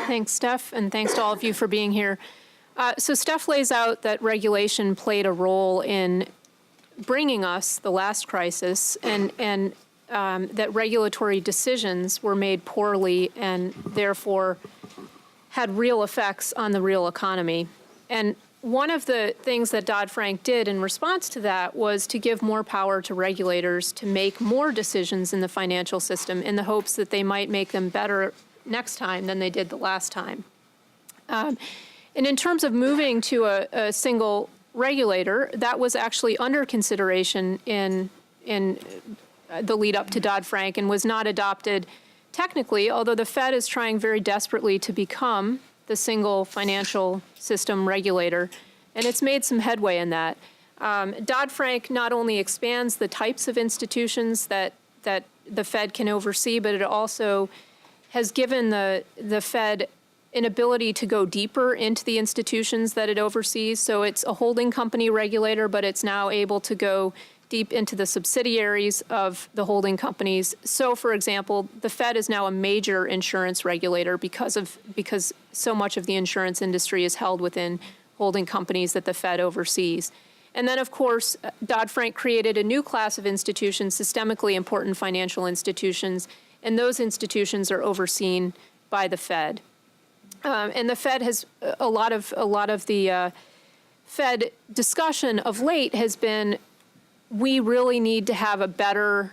Thanks, Steph, and thanks to all of you for being here. So Steph lays out that regulation played a role in bringing us the last crisis, and that regulatory decisions were made poorly and therefore had real effects on the real economy. And one of the things that Dodd-Frank did in response to that was to give more power to regulators to make more decisions in the financial system in the hopes that they might make them better next time than they did the last time. And in terms of moving to a single regulator, that was actually under consideration in the lead up to Dodd-Frank and was not adopted technically, although the Fed is trying very desperately to become the single financial system regulator, and it's made some headway in that. Dodd-Frank not only expands the types of institutions that the Fed can oversee, but it also has given the Fed an ability to go deeper into the institutions that it oversees. So it's a holding company regulator, but it's now able to go deep into the subsidiaries of the holding companies. So, for example, the Fed is now a major insurance regulator because so much of the insurance industry is held within holding companies that the Fed oversees. And then, of course, Dodd-Frank created a new class of institutions, systemically important financial institutions, and those institutions are overseen by the Fed. And the Fed has a lot of the Fed discussion of late has been, we really need to have a better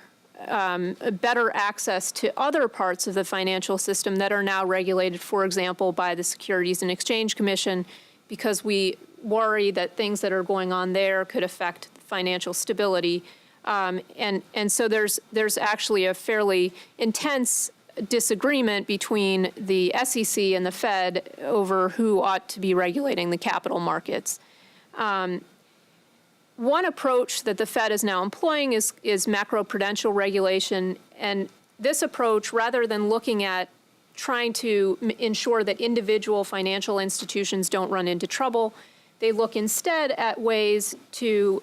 access to other parts of the financial system that are now regulated, for example, by the Securities and Exchange Commission, because we worry that things that are going on there could affect financial stability. And so there's actually a fairly intense disagreement between the SEC and the Fed over who ought to be regulating the capital markets. One approach that the Fed is now employing is macroprudential regulation, and this approach, rather than looking at trying to ensure that individual financial institutions don't run into trouble, they look instead at ways to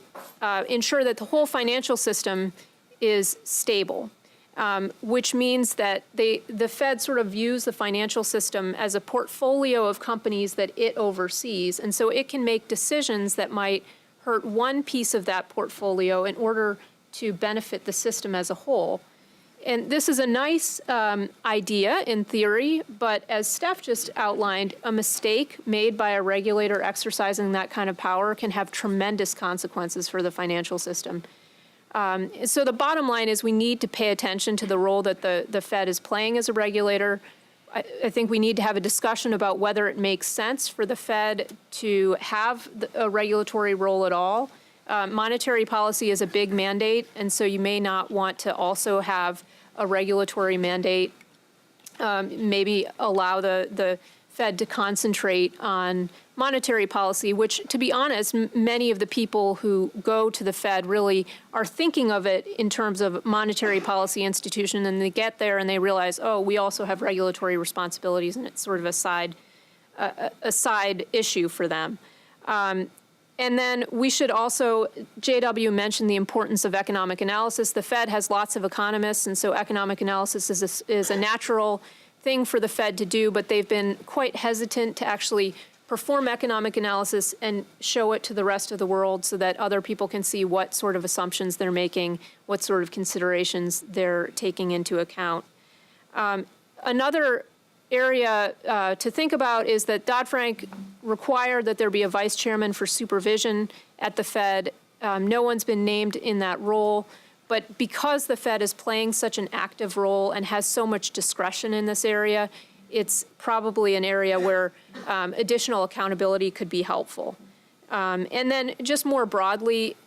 ensure that the whole financial system is stable. Which means that the Fed sort of views the financial system as a portfolio of companies that it oversees, and so it can make decisions that might hurt one piece of that portfolio in order to benefit the system as a whole. And this is a nice idea in theory, but as Steph just outlined, a mistake made by a regulator exercising that kind of power can have tremendous consequences for the financial system. So the bottom line is we need to pay attention to the role that the Fed is playing as a regulator. I think we need to have a discussion about whether it makes sense for the Fed to have a regulatory role at all. Monetary policy is a big mandate, and so you may not want to also have a regulatory mandate. Maybe allow the Fed to concentrate on monetary policy, which, to be honest, many of the people who go to the Fed really are thinking of it in terms of monetary policy institution, and they get there and they realize, oh, we also have regulatory responsibilities, and it's sort of a side issue for them. And then we should also, JW mentioned the importance of economic analysis. The Fed has lots of economists, and so economic analysis is a natural thing for the Fed to do, but they've been quite hesitant to actually perform economic analysis and show it to the rest of the world so that other people can see what sort of assumptions they're making, what sort of considerations they're taking into account. Another area to think about is that Dodd-Frank required that there be a vice chairman for supervision at the Fed. No one's been named in that role. But because the Fed is playing such an active role and has so much discretion in this area, it's probably an area where additional accountability could be helpful. And then just more broadly,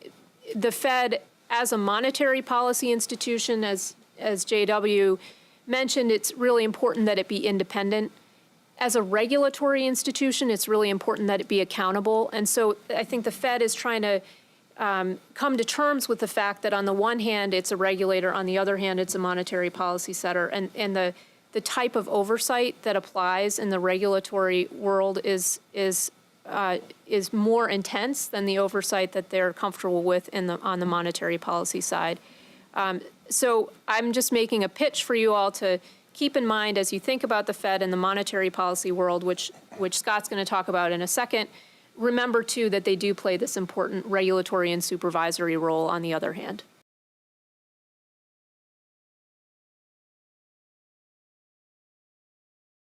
the Fed as a monetary policy institution, as JW mentioned, it's really important that it be independent. As a regulatory institution, it's really important that it be accountable. And so I think the Fed is trying to come to terms with the fact that on the one hand, it's a regulator, on the other hand, it's a monetary policy setter. And the type of oversight that applies in the regulatory world is more intense than the oversight that they're comfortable with on the monetary policy side. So I'm just making a pitch for you all to keep in mind as you think about the Fed and the monetary policy world, which Scott's going to talk about in a second, remember too that they do play this important regulatory and supervisory role on the other hand.